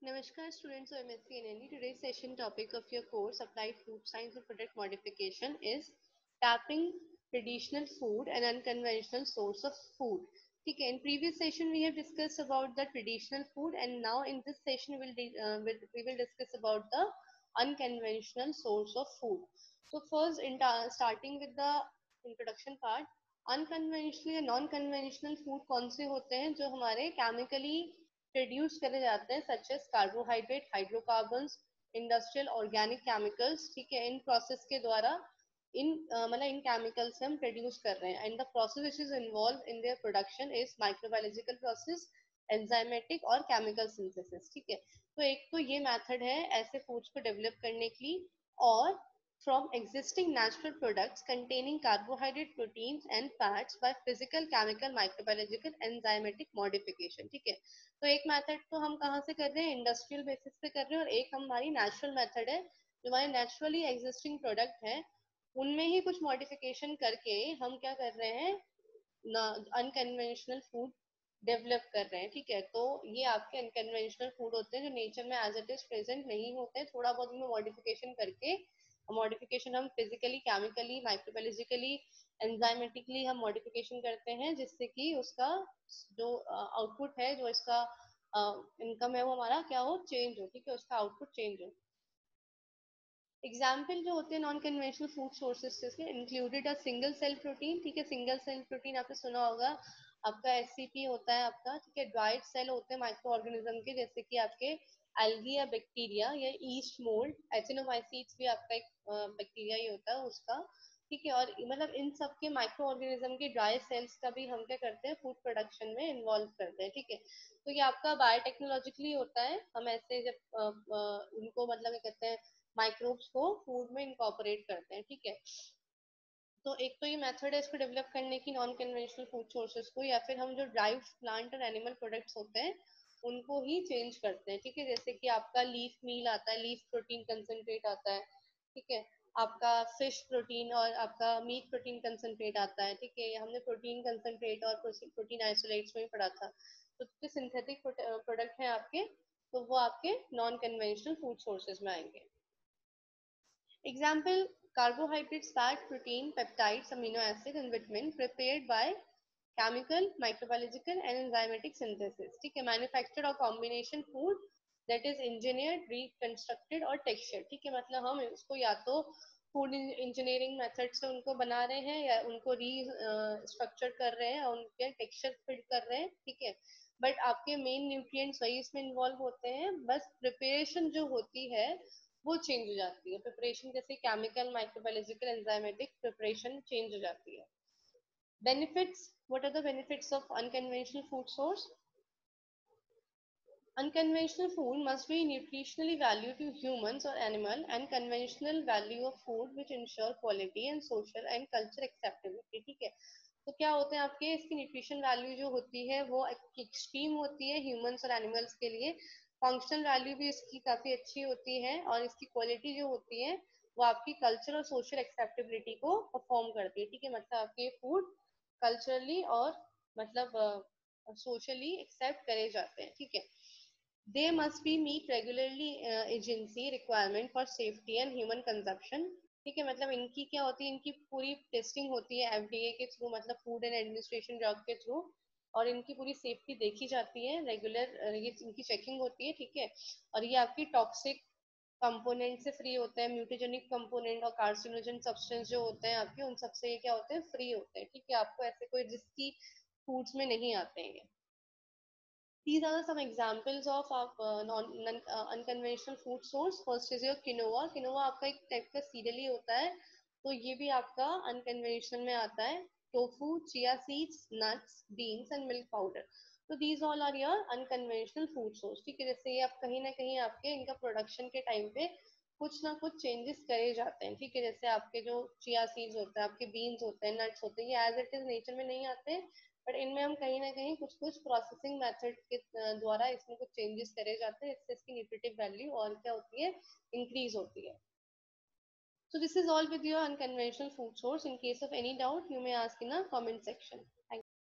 Namaskar students of MSc NNE. Today's session topic of your course Applied Food Science and Product Modification is tapping traditional food and unconventional source of food. Okay, in previous session we have discussed about the traditional food and now in this session we will discuss about the unconventional source of food. So first starting with the introduction part, unconventional या non conventional food कौन से होते हैं जो हमारे chemically produce करे जाते हैं such as carbohydrate hydrocarbons industrial organic chemicals ठीक है इन प्रोसेस के द्वारा मतलब इन केमिकल्स हम प्रोड्यूस कर रहे हैं and the process which is involve in their production is microbiological process enzymatic और केमिकल सिंथेसिस ठीक है तो एक तो ये मेथड है ऐसे फूड्स को डेवलप करने की और from existing natural products containing carbohydrate, proteins and fats by physical, chemical, microbiological, enzymatic modification ठीक है तो एक मेथड तो हम कहाँ से कर रहे हैं इंडस्ट्रियल बेसिस पे कर रहे हैं और एक हमारी नेचुरल मेथड है जो हमारे नेचुरली एग्जिस्टिंग प्रोडक्ट है उनमें ही कुछ मॉडिफिकेशन करके हम क्या कर रहे हैं अनकन्वेंशनल फूड डेवलप कर रहे हैं ठीक है तो ये आपके अनकन्वेंशनल फूड होते हैं जो नेचर में एज इट इज प्रेजेंट नहीं होते थोड़ा बहुत उनमें मॉडिफिकेशन करके मॉडिफिकेशन हम फिजिकली केमिकली माइक्रोबायोलॉजिकली एंजाइमेटिकली हम मॉडिफिकेशन करते हैं जिससे कि उसका जो आउटपुट है जो इसका इनकम है वो हमारा क्या हो चेंज हो ठीक है उसका आउटपुट चेंज हो एग्जाम्पल जो होते हैं नॉन कन्वेंशनल फूड सोर्सेज के included a single cell protein ठीक है सिंगल सेल प्रोटीन आपने सुना होगा आपका एससीपी होता है आपका ठीक है ड्राइड सेल होते हैं माइक्रो ऑर्गेनिज्म के जैसे कि आपके एल्गी या बैक्टीरिया या ईस्ट मोल्ड एचिनोमाइसीट्स भी आपका एक बैक्टीरिया ही होता है उसका ठीक है और मतलब इन सब के माइक्रो ऑर्गेनिज्म के ड्राई सेल्स का भी हम क्या करते हैं फूड प्रोडक्शन में इन्वॉल्व करते हैं ठीक है तो ये आपका बायोटेक्नोलॉजिकली होता है हम ऐसे जब उनको मतलब क्या कहते हैं माइक्रोब्स को फूड में इंकॉर्पोरेट करते हैं ठीक है तो एक तो ये मेथड है इसको डेवलप करने की नॉन कन्वेंशनल फूड सोर्सेज को या फिर हम जो ड्राइव प्लांट और एनिमल प्रोडक्ट्स होते हैं उनको ही चेंज करते हैं ठीक है जैसे कि आपका लीफ मील आता है लीफ प्रोटीन कंसंट्रेट आता है ठीक है आपका फिश प्रोटीन और आपका मीट प्रोटीन कंसंट्रेट आता है ठीक है हमने प्रोटीन कंसंट्रेट और प्रोटीन आइसोलेट्स में ही पढ़ा था तो जो सिंथेटिक प्रोडक्ट हैं आपके तो वो आपके नॉन कन्वेंशनल फूड सोर्सेज में आएंगे Example, carbohydrates, fat, protein, peptides, amino acid and vitamin prepared by chemical, microbiological and enzymatic synthesis. ठीक है manufactured और combination food that is engineered, reconstructed और textured. ठीक है मतलब हम इसको या तो फूड इंजीनियरिंग मेथड से उनको बना रहे हैं या उनको रीस्ट्रक्चर कर रहे हैं और उनके टेक्सचर फिट कर रहे हैं ठीक है बट आपके मेन न्यूट्रिएंट्स वही इसमें इन्वॉल्व होते हैं बस प्रिपरेशन जो होती है वो चेंज हो जाती है प्रिपरेशन जैसे chemical microbiological enzymatic preparation change हो जाती है benefits what are the benefits of unconventional food source Unconventional food must be nutritionally valued to humans or animal and conventional value of food which ensure quality and social and culture acceptability ठीक है तो क्या होते हैं आपके इसकी nutrition value जो होती है वो एक्सट्रीम होती है ह्यूमंस और एनिमल्स के लिए फंक्शनल वैल्यू भी इसकी काफी अच्छी होती है और इसकी क्वालिटी जो होती है वो आपकी कल्चर और सोशल एक्सेप्टेबिलिटी को परफॉर्म करती है ठीक है मतलब आपके फूड कल्चरली और मतलब सोशली एक्सेप्ट करे जाते हैं ठीक है they must be meet regularly agency requirement for safety and human consumption ठीक है मतलब इनकी क्या होती है इनकी पूरी टेस्टिंग होती है एफडीए के थ्रू मतलब फूड एंड एडमिनिस्ट्रेशन ड्रग के थ्रू और इनकी पूरी सेफ्टी देखी जाती है रेगुलर ये इनकी चेकिंग होती है ठीक है और ये आपकी टॉक्सिक कंपोनेंट से फ्री होते हैं म्यूटेजेनिक कंपोनेंट और कार्सिनोजन सब्सटेंस जो होते हैं आपके उन सबसे ये क्या होते हैं फ्री होते हैं ठीक है आपको ऐसे कोई रिस्की फूड्स में नहीं आते हैं These are some examples of unconventional food source. First is your quinoa. Quinoa आपका एक टाइप का सीरियल ही होता है तो ये भी आपका अनकन्वेंशनल में आता है tofu chia seeds nuts beans and milk powder तो these all are your unconventional food source ठीक है जैसे ये आप कहीं ना कहीं आपके इनका प्रोडक्शन के टाइम पे कुछ ना कुछ चेंजेस करे जाते हैं ठीक है जैसे आपके जो चिया सीड्स होते हैं आपके बीन्स होते हैं नट्स होते हैं ये एज इट इज नेचर में नहीं आते बट इनमें हम कहीं ना कहीं कुछ कुछ प्रोसेसिंग मेथड के द्वारा इसमें कुछ चेंजेस करे जाते हैं इससे इसकी न्यूट्रिटिव वैल्यू और क्या होती है इंक्रीज होती है So this is all with your unconventional food source. In case of any doubt, you may ask in a comment section.